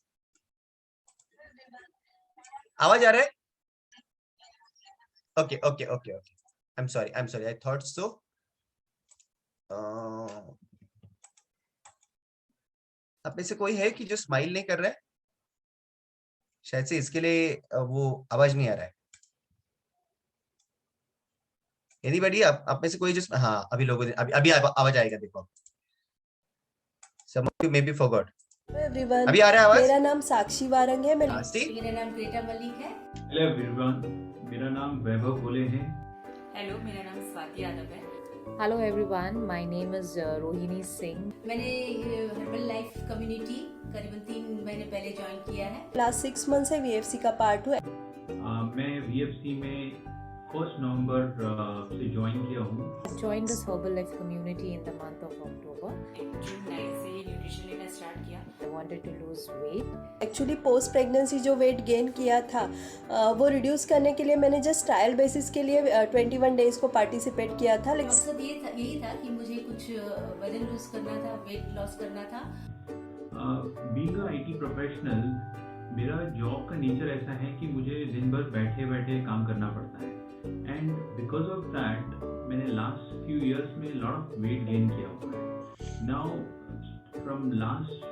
आवाज आ रहा है? Okay, okay, okay, okay. I'm sorry, I thought so. आप में से कोई है कि जो स्माइल नहीं कर रहा है? शायद से इसके लिए वो आवाज नहीं आ रहा है। एनीबॉडी? आप में से कोई जो हाँ अभी लोगों ने अभी आवाज आएगा, देखो। Some of you maybe forgot. Everyone, अभी आ रहा है आवाज? मेरा नाम साक्षी वारंग है। हाँ, मेरा नाम क्रेटा मलिक है। हेलो एवरीवन, मेरा नाम वैभव बोले हैं। हेलो, मेरा नाम स्वाति यादव है। Hello everyone, my name is Rohini Singh. मैंने हर्बल लाइफ कम्युनिटी करीबन 3 महीने पहले ज्वाइन किया है। लास्ट 6 मंथ से वीएफसी का पार्ट हूँ। मैं वीएफसी में 1 नवंबर से ज्वाइन किया हूँ। I joined this Herbalife community in the month of October. जून 9 से न्यूट्रिशन लेना स्टार्ट किया। I wanted to lose weight. Actually post pregnancy जो वेट गेन किया था वो रिड्यूस करने के लिए मैंने जस्ट ट्रायल बेसिस के लिए 21 डेज को पार्टिसिपेट किया था। मकसद यही था कि मुझे कुछ वजन लूज करना था, वेट लॉस करना था। बीइंग अ आईटी प्रोफेशनल, मेरा जॉब का नेचर ऐसा है कि मुझे दिन भर बैठे बैठे काम करना पड़ता है, एंड बिकॉज ऑफ दैट मैंने लास्ट फ्यू इयर्स में लॉट ऑफ वेट गेन किया हुआ है। Now from last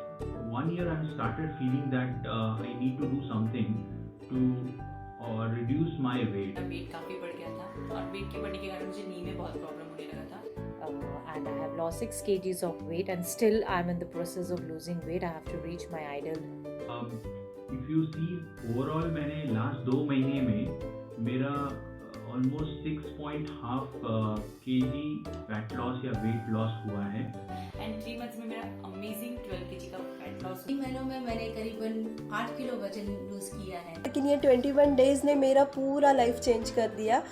1 year I started feeling that I need to do something to reduce my weight. Weight काफी बढ़ गया था और वेट के बढ़ने के कारण मुझे नी में बहुत प्रॉब्लम होने लगा था। And I have lost 6 kgs of weight and still I'm in the process of losing weight. I have to reach my ideal. If you see overall, मैंने लास्ट 2 महीने में मेरा ऑलमोस्ट 6.5 kg फैट लॉस या weight loss हुआ है। And 3 months में मेरा amazing 12 kg का फैट लॉस। 3 महीनों में मैंने करीबन 8 किलो वजन लूज किया है। लेकिन ये 21 डेज ने मेरा पूरा लाइफ चेंज कर दिया।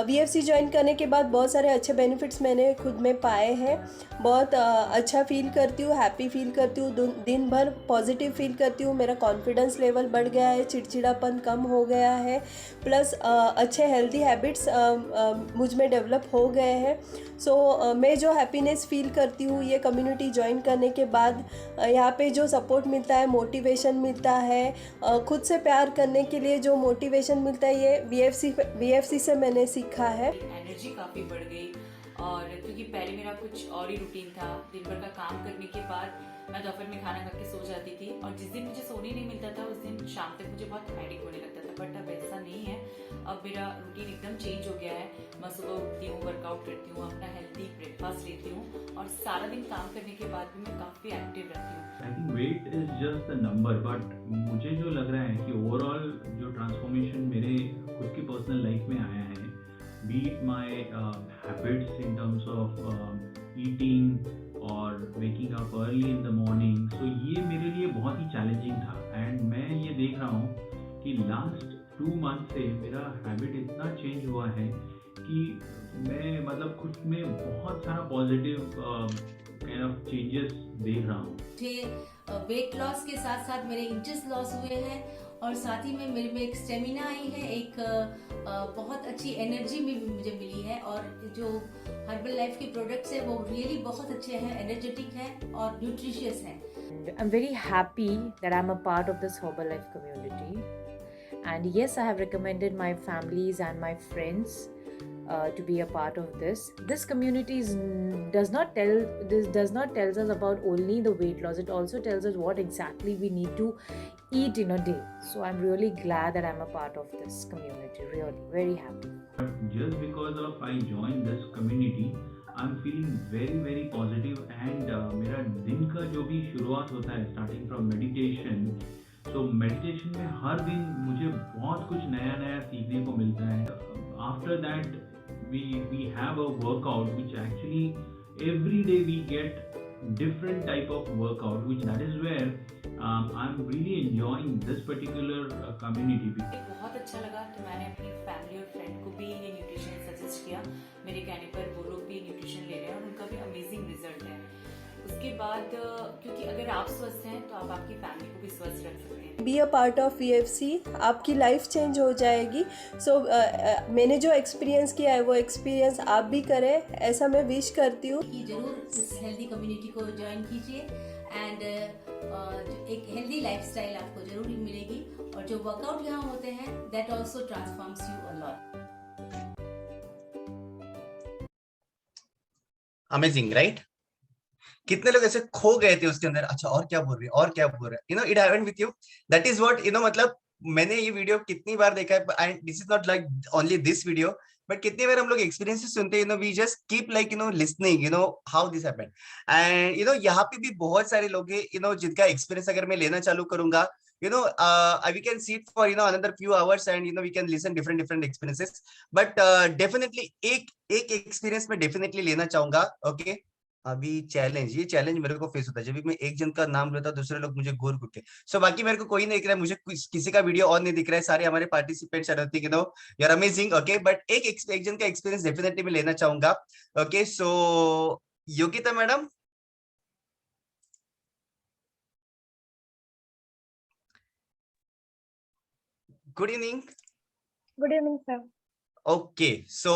वीएफसी ज्वाइन करने के बाद बहुत सारे अच्छे बेनिफिट्स मैंने खुद में पाए हैं। बहुत अच्छा फील करती हूँ, हैप्पी फील करती हूँ, दिन भर पॉजिटिव फील करती हूँ। मेरा कॉन्फिडेंस लेवल बढ़ गया है, चिड़चिड़ापन कम हो गया है, प्लस अच्छे हेल्दी हैबिट हैबिट्स मुझ में डेवलप हो गए हैं। सो मैं जो हैप्पीनेस फील करती हूँ ये कम्युनिटी ज्वाइन करने के बाद, यहाँ पे जो सपोर्ट मिलता है, मोटिवेशन मिलता है, खुद से प्यार करने के लिए जो मोटिवेशन मिलता है, ये वीएफसी से मैंने सीखा है। एनर्जी काफ़ी बढ़ गई। और क्योंकि पहले मेरा कुछ और ही रूटीन था, दिन भर का काम करने के बाद मैं दोपहर में खाना खा के सो जाती थी, और जिस दिन मुझे सोने नहीं मिलता था उस दिन शाम तक मुझे बहुत हेडेक होने लगता था। बट अब ऐसा नहीं है, अब मेरा रूटीन एकदम चेंज हो गया है। मैं सुबह उठती हूँ, वर्कआउट करती हूँ, अपना हेल्थी ब्रेकफास्ट लेती हूँ, और सारा दिन काम करने के बाद भी मैं काफ़ी एक्टिव रहती हूँ। I think weight is just the number, but मुझे जो लग रहा है कि ओवरऑल जो ट्रांसफॉर्मेशन मेरे खुद की पर्सनल लाइफ में आया है, be it my habits in terms of eating or waking up early in the morning, so ये मेरे लिए बहुत ही चैलेंजिंग था। एंड मैं ये देख रहा हूँ कि लास्ट 2 मंथ से मेरा हैबिट इतना चेंज हुआ है कि मैं मतलब खुद में बहुत सारा पॉजिटिव काइंड ऑफ चेंजेस देख रहा हूँ। मुझे वेट लॉस के साथ साथ मेरे इंचेस लॉस हुए हैं, और साथ ही में मेरे में एक स्टेमिना आई है, एक बहुत अच्छी एनर्जी भी मुझे मिली है। और जो हर्बल लाइफ के प्रोडक्ट्स है वो रियली बहुत अच्छे हैं, एनर्जेटिक हैं और न्यूट्रिशियस हैं। I'm very happy that I'm a part of this Herbalife community. And yes, I have recommended my families and my friends to be a part of this. This community does not tells us about only the weight loss. It also tells us what exactly we need to eat in a day. So I'm really glad that I'm a part of this community. Really, very happy. But just because of I joined this community, I'm feeling very very positive, and मेरा दिन का जो भी शुरुआत होता है starting from meditation, so meditation में हर दिन मुझे बहुत कुछ नया नया सीखने को मिलता है। After that we have a workout which actually every day we get different type of workout, which that is where I'm really enjoying this particular community. बहुत अच्छा लगा कि मैंने अपनी फैमिली और फ्रेंड को भी ये न्यूट्रिशन सजेस्ट किया। मेरे कहने पर वो लोग भी न्यूट्रिशन ले रहे हैं और उनका भी अमेजिंग रिजल्ट है। उसके बाद क्योंकि अगर आप स्वस्थ हैं तो आप आपकी फैमिली को भी स्वस्थ रख सकते हैं। बी अ पार्ट ऑफ वीएफसी, आपकी लाइफ चेंज हो जाएगी। सो मैंने जो एक्सपीरियंस किया है वो एक्सपीरियंस आप भी करें, ऐसा मैं विश करती हूँ। कि जरूर इस हेल्दी कम्युनिटी को ज्वाइन कीजिए, एंड एक हेल्दी लाइफस्टाइल आपको जरूर मिलेगी, और जो वर्कआउट यहाँ होते हैं that also transforms you a lot. Amazing, right? कितने लोग ऐसे खो गए थे उसके अंदर, अच्छा और क्या बोल रही है, और क्या बोल रहा है, it happened with you. That is what मतलब मैंने ये वीडियो कितनी बार देखा है, and this is not like only this video, but कितनी बार हम लोग एक्सपीरियंसेस सुनते हैं, we just keep like listening how this happened. And यहाँ पे भी बहुत सारे लोग हैं जिनका एक्सपीरियंस अगर मैं लेना चालू करूंगा, we can sit for another few hours, and we can listen different experiences, but definitely एक एक्सपीरियंस में डेफिनेटली लेना चाहूंगा। ओके, अभी ये चैलेंज मेरे को फेस होता है जब भी मैं एक जन का नाम लेता हूं, दूसरे लोग मुझे घूर घूर के। सो बाकी मेरे को कोई नहीं दिख रहा है, मुझे किसी का वीडियो ऑन नहीं दिख रहा है, सारे हमारे participants are you are amazing. Okay, but एक जन का एक्सपीरियंस डेफिनेटली मैं लेना चाहूंगा। Okay, so Yogita madam, good evening. Good evening sir. Okay, so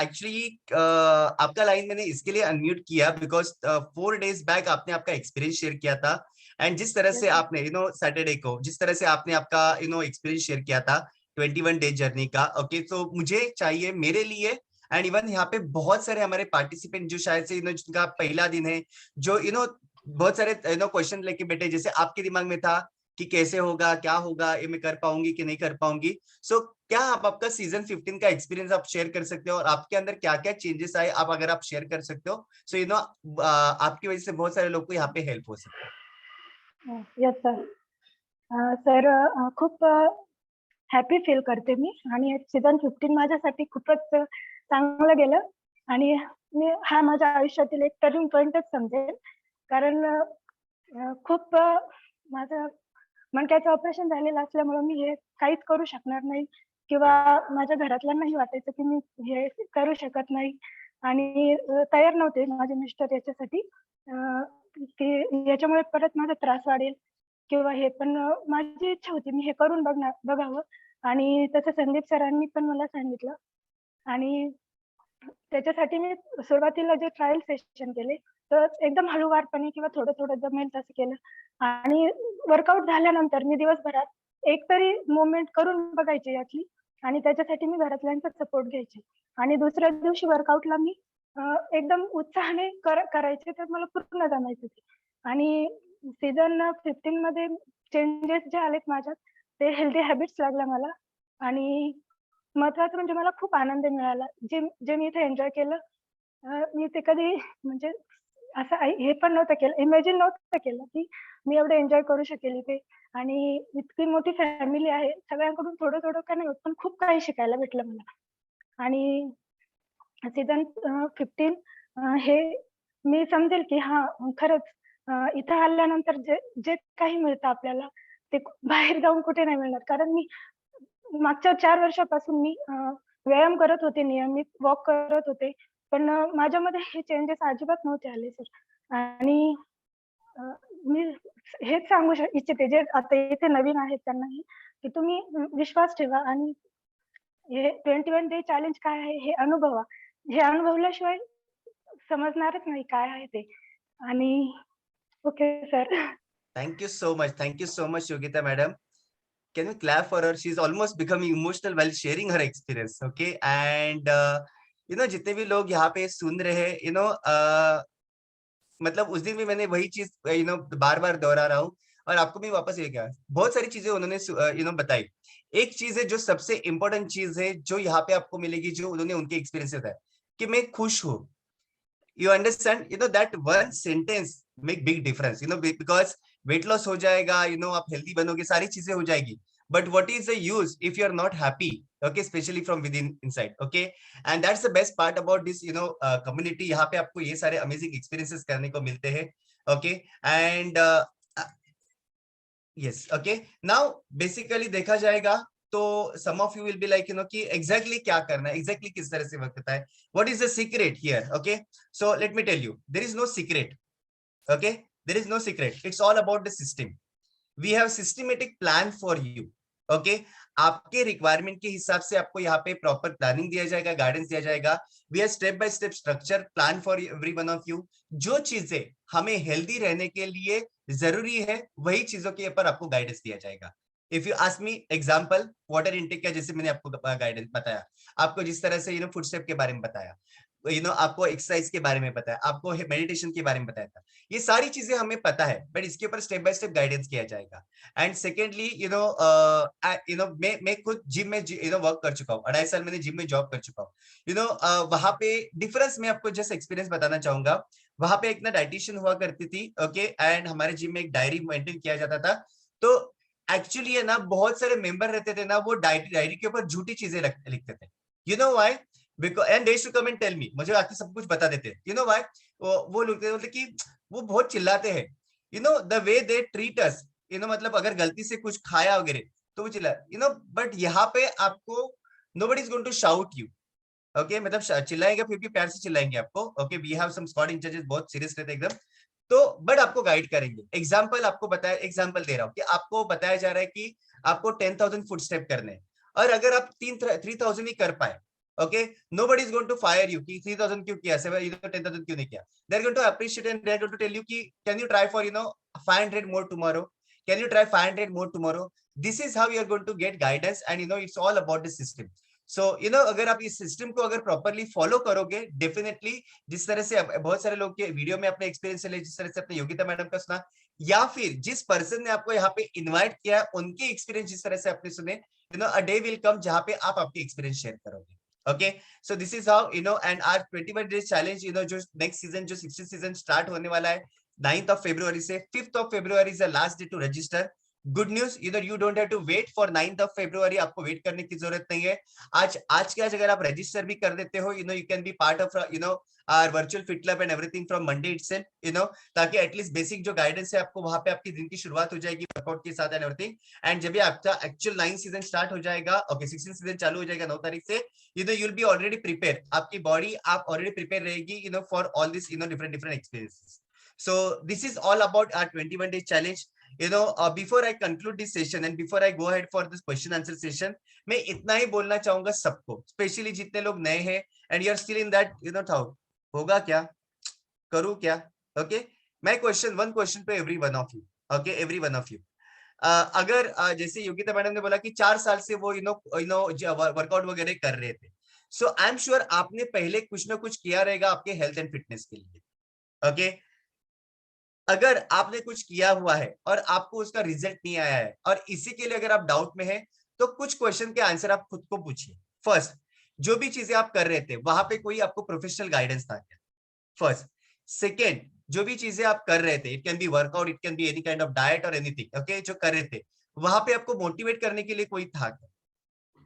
actually आपका लाइन मैंने इसके लिए अनम्यूट किया बिकॉज 4 डेज बैक आपने आपका एक्सपीरियंस शेयर किया था, एंड जिस तरह से आपने सैटरडे को जिस तरह से आपने आपका एक्सपीरियंस शेयर किया था 21 डेज जर्नी का। ओके, तो मुझे चाहिए मेरे लिए, एंड इवन यहाँ पे बहुत सारे हमारे पार्टिसिपेंट जो शायद से जिनका पहला दिन है, जो बहुत सारे क्वेश्चन लेके बैठे, जैसे आपके दिमाग में था कि कैसे होगा, क्या होगा, ये मैं कर पाऊंगी कि नहीं कर पाऊंगी। सो क्या आप आपका सीजन 15 का एक्सपीरियंस आप शेयर कर सकते हो, और आपके अंदर क्या क्या चेंजेस आए, आप अगर आप शेयर कर सकते हो, सो आपकी वजह से बहुत सारे लोग को यहाँ पे हेल्प हो सकता है। Yes sir. सर खूप हॅपी फील करते मी, आणि सीझन 15 माझ्यासाठी खूपच चांगलं गेलं, आणि मी हा माझ्या आयुष्यातील एक टर्निंग पॉइंटच समजेल, कारण खूप माझं मणक्याचं ऑपरेशन झालेलं असल्यामुळे मी हे काहीच करू शकणार नाही, किंवा माझ्या घरातल्यांनाही वाटायचं की मी हे करू शकत नाही, आणि तयार नव्हते माझे मिस्टर याच्यासाठी, की याच्यामुळे परत माझा त्रास वाढेल किंवा हे, पण माझी इच्छा होती मी हे करून बघावं, आणि तसं संदीप सरांनी पण मला सांगितलं आणि त्याच्यासाठी मी सुरुवातीला जे ट्रायल सेशन केले, तर एकदम हळूवारपणे किंवा थोडं-थोडं जमेल तसं केलं आणि वर्कआउट झाल्यानंतर मी दिवसभरात एक तरी मूव्हमेंट करून बघायची यातली आणि त्याच्यासाठी मी घरातल्यांचा सपोर्ट घ्यायचे आणि दुसऱ्या दिवशी वर्कआउटला मी एकदम उत्साहाने करायचे, तर मला पूर्ण जमायचं ते आणि सीझन 15 मध्ये चेंजेस जे आलेत माझ्यात, ते हेल्दी हॅबिट्स लागल्या मला आणि महत्वाचं म्हणजे मला खूप आनंद मिळाला. जे जे मी इथे एन्जॉय केलं मी ते कधी म्हणजे असं हे पण नव्हतं केलं, इमॅजिन नव्हतं केलं, की मी एवढं एन्जॉय करू शकेल इथे आणि इतकी मोठी फॅमिली आहे. सगळ्यांकडून थोडं-थोडं का नाही होत, पण खूप काही शिकायला भेटलं मला आणि सीझन 15 हे मी समजेल, की हां, खरंच इथं आल्यानंतर जे जे काही मिळतं आपल्याला, ते बाहेर जाऊन कुठे नाही मिळणार. कारण मी मागच्या 4 वर्षापासून मी व्यायाम करत होते नियमित, वॉक करत होते. पण माझ्यामध्ये हे चेंजेस अजिबात नव्हते आले सर आणि अ, मी हेच सांगू इच्छिते जे आता इथे नवीन आहेत त्यांनाही, की तुम्ही विश्वास ठेवा आणि हे 21 डे चॅलेंज काय आहे हे अनुभवा. हे अनुभवल्याशिवाय समजणारच नाही काय आहे ते आणि okay sir. Thank you so much. Thank you so much, Yogita madam. Can we clap for her? She's almost becoming emotional while sharing her experience. Okay, and जितने भी लोग यहाँ पे सुन रहे हैं, मतलब उस दिन भी मैंने वही चीज बार बार दोहरा रहा हूँ और आपको भी वापस ये क्या बहुत सारी चीजें उन्होंने बताई। एक चीज है जो सबसे इंपॉर्टेंट चीज है जो यहाँ पे आपको मिलेगी, जो उन्होंने उनके एक्सपीरियंस से बताया कि मैं खुश हूँ। You understand, that one sentence make big difference, because weight loss हो जाएगा, आप healthy बनोगे, सारी चीजें हो जाएगी, but what is the use if you are not happy? Okay, especially from within inside. Okay, and that's the best part about this community. यहाँ पे आपको ये सारे amazing experiences करने को मिलते हैं. Okay, and yes, okay, now basically देखा जाएगा तो some of you will be like कि exactly क्या करना है, exactly किस तरह से वर्क करता है, what is the secret here? Okay, so let me tell you, there is no secret. Okay, there is no secret, it's all about the system. We have systematic plan for you. Okay, आपके requirement के हिसाब से आपको यहाँ पे proper planning दिया जाएगा, guidance दिया जाएगा. We have step by step structure plan for every one of you. जो चीजें हमें हेल्दी रहने के लिए जरूरी है वही चीजों के ऊपर आपको गाइडेंस दिया जाएगा. If you ask me example, water intake का जैसे मैंने आपको गाइडेंस बताया, आपको जिस तरह से फूड स्टेप के बारे में बताया, आपको एक्सरसाइज के बारे में बताया, आपको मेडिटेशन के बारे में बताया था, ये सारी चीजें हमें पता है, बट इसके ऊपर स्टेप बाय स्टेप गाइडेंस किया जाएगा. एंड सेकेंडली मैं खुद जिम में वर्क कर चुका हूँ, 2.5 साल मैंने जिम में जॉब कर चुका हूँ. वहां पे डिफरेंस मैं आपको जस्ट एक्सपीरियंस बताना चाहूंगा. वहां पे एक ना डाइटिशियन हुआ करती थी. ओके, एंड हमारे जिम में एक डायरी मेंटेन किया जाता था. तो एक्चुअली है ना, बहुत सारे मेंबर रहते थे ना, वो डायरी के ऊपर झूठी चीजें लिखते थे. You know why? Because and they to come and tell me, मुझे आके सब कुछ बता देते. You know why? वो लोग बोलते कि वो बहुत चिल्लाते हैं, the way they treat us, मतलब अगर गलती से कुछ खाया वगैरह तो वो चिल्ला, बट यहाँ पे आपको nobody is going to shout you. Okay, मतलब चिल्लाएंगे फिर भी प्यार से चिल्लाएंगे आपको. Okay, we have some squad incharges, बहुत सीरियस रहते एकदम. तो बट आपको गाइड करेंगे. एग्जाम्पल आपको बताया, एग्जाम्पल दे रहा हूँ कि आपको बताया जा रहा है कि आपको 10,000 फुट स्टेप करने हैं, और अगर आप 3,000 ही कर पाए, okay, nobody is going to fire you कि 3,000 क्यों किया, 10,000 क्यों नहीं किया. They are going to appreciate and they are going to tell you कि can you try for 500 more tomorrow, can you try 500 more tomorrow. This is how you are going to get guidance, and it's all about the system. So अगर आप इस system को अगर properly follow करोगे, definitely जिस तरह से बहुत सारे लोग के वीडियो में अपने एक्सपीरियंस ले, जिस तरह से अपने योगिता मैडम का सुना, या फिर जिस पर्सन ने आपको यहाँ पे इनवाइट किया उनके एक्सपीरियंस जिस तरह से आपने सुने, अ डे विल कम जहाँ पे आप आपके एक्सपीरियंस शेयर करोगे. Okay, so this is how and our 21 days challenge, जो next season, जो 16th season start होने वाला है 9th of February से 5th of February is the last day to register. Good news, you don't have to wait for 9th of February. आपको wait करने की जरूरत नहीं है. आज के आज अगर आप रजिस्टर भी कर देते हो, you can be part of our virtual fit club and everything from Monday itself, ताकि एटलीस्ट बेसिक जो गाइडेंस है आपको वहां पे आपकी दिन की शुरुआत हो जाएगी वर्कआउट के साथ एंड एवरीथिंग. एंड जब भी आपका एक्चुअल 9th सीजन स्टार्ट हो जाएगा, ओके, 16th सीजन चालू हो जाएगा 9 तारीख से, you'll be already prepared. आपकी बॉडी आप ऑलरेडी प्रिपेयर रहेगी for all this different experiences. So this is all about our 21 day challenge. Before I conclude this session and before I go ahead for this question answer session, मैं इतना ही बोलना चाहूंगा सबको, specially जितने लोग नए हैं and you are still in that thought, होगा क्या, करूं क्या, okay. My question, one question to every one of you, okay, every one of you. अगर जैसे योगिता मैडम ने बोला कि 4 साल से वो वर्कआउट वगैरह कर रहे थे, सो आई एम श्योर आपने पहले कुछ ना कुछ किया रहेगा आपके हेल्थ एंड फिटनेस के लिए, ओके। अगर आपने कुछ किया हुआ है और आपको उसका रिजल्ट नहीं आया है और इसी के लिए अगर आप डाउट में हैं, तो कुछ क्वेश्चन के आंसर आप खुद को पूछिए। फर्स्ट, जो भी चीजें आप कर रहे थे वहां पे कोई आपको प्रोफेशनल गाइडेंस था क्या? फर्स्ट। सेकेंड, जो भी चीजें आप कर रहे थे, it can be workout, it can be any kind of diet और एनीथिंग, ओके, जो कर रहे थे वहां पे आपको मोटिवेट करने के लिए कोई था क्या?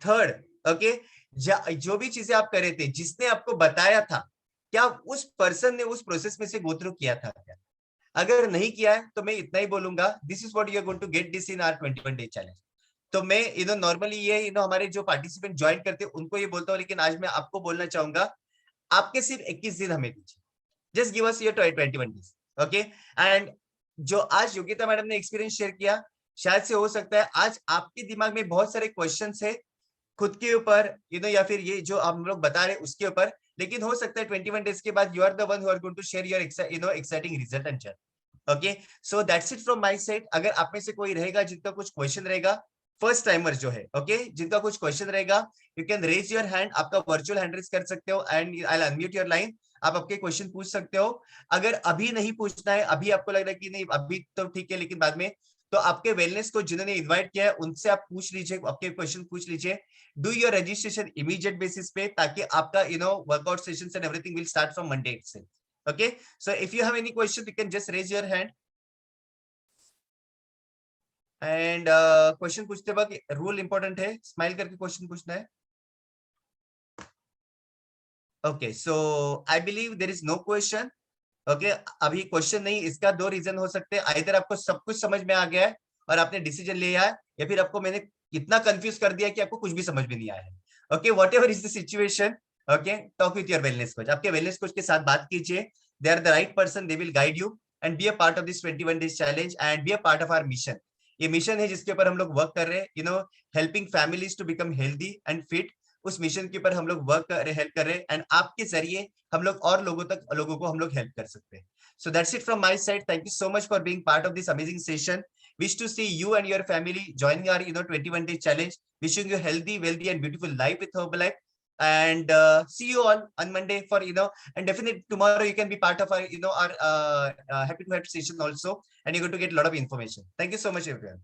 थर्ड, ओके, जो भी चीजें आप कर रहे थे जिसने आपको बताया था, क्या उस पर्सन ने उस प्रोसेस में से गो थ्रू किया था क्या? अगर नहीं किया है तो मैं इतना ही बोलूंगा, this is what you are going to get this in our 21 day challenge. तो मैं नॉर्मली ये हमारे जो पार्टिसिपेंट ज्वाइन करते हैं उनको ये बोलता हूँ, लेकिन आज मैं आपको बोलना चाहूंगा, आपके सिर्फ 21 दिन हमें दीजिए, just give us your 21 days, okay. And जो आज योगिता मैडम ने एक्सपीरियंस शेयर किया, शायद से हो सकता है आज आपके दिमाग में बहुत सारे क्वेश्चंस है खुद के ऊपर, या फिर ये जो हम लोग बता रहे हैं उसके ऊपर, लेकिन हो सकता है 21 डेज के बाद you are the one who are going to share your exciting result and journey, okay. So that's it from my side. अगर आप में से कोई रहेगा जिनका कुछ क्वेश्चन रहेगा, फर्स्ट टाइमर जो है, ओके, जिनका कुछ क्वेश्चन रहेगा, you can raise your hand, आपका वर्चुअल हैंड रेज कर सकते हो and I will unmute your line, आप आपके क्वेश्चन पूछ सकते हो। अगर अभी नहीं पूछना है, अभी आपको लग रहा है कि नहीं अभी तो ठीक है लेकिन बाद में, तो आपके वेलनेस को जिन्होंने इनवाइट किया है उनसे आप पूछ लीजिए, आपके क्वेश्चन पूछ लीजिए। Do your registration immediate basis पे, ताकि आपका workout sessions and everything will start from Monday itself, okay। So if you have any question you can just raise your hand and question पूछते वक्त रूल इंपॉर्टेंट है, smile करके question पूछना है, okay. So I believe there is no question, okay. अभी question नहीं, इसका दो रीजन हो सकते हैं, आइदर आपको सब कुछ समझ में आ गया है और आपने डिसीजन लिया है, या फिर आपको मैंने इतना कंफ्यूज कर दिया कि आपको कुछ भी समझ में नहीं आया है, okay. Whatever is the situation, okay, talk with your wellness coach, आपके वेलनेस कोच के साथ बात कीजिए, they are the right person, they will guide you and be a part of this 21 days challenge and be a part of our mission. ये mission है जिसके ऊपर हम लोग वर्क कर रहे हैं, helping families to become healthy and fit. उस मिशन के ऊपर हम लोग वर्क कर रहे, हेल्प कर रहे हैं, एंड आपके जरिए हम लोग और लोगों को हम लोग हेल्प कर सकते हैं। So that's it from my side. Thank you so much for being part of this amazing session. Wish to see you and your family joining our 21 day challenge. Wishing you healthy, wealthy, and beautiful life with Herbalife. And see you all on Monday for and definitely tomorrow you can be part of our our happy to help session also, and you're going to get a lot of information. Thank you so much, everyone.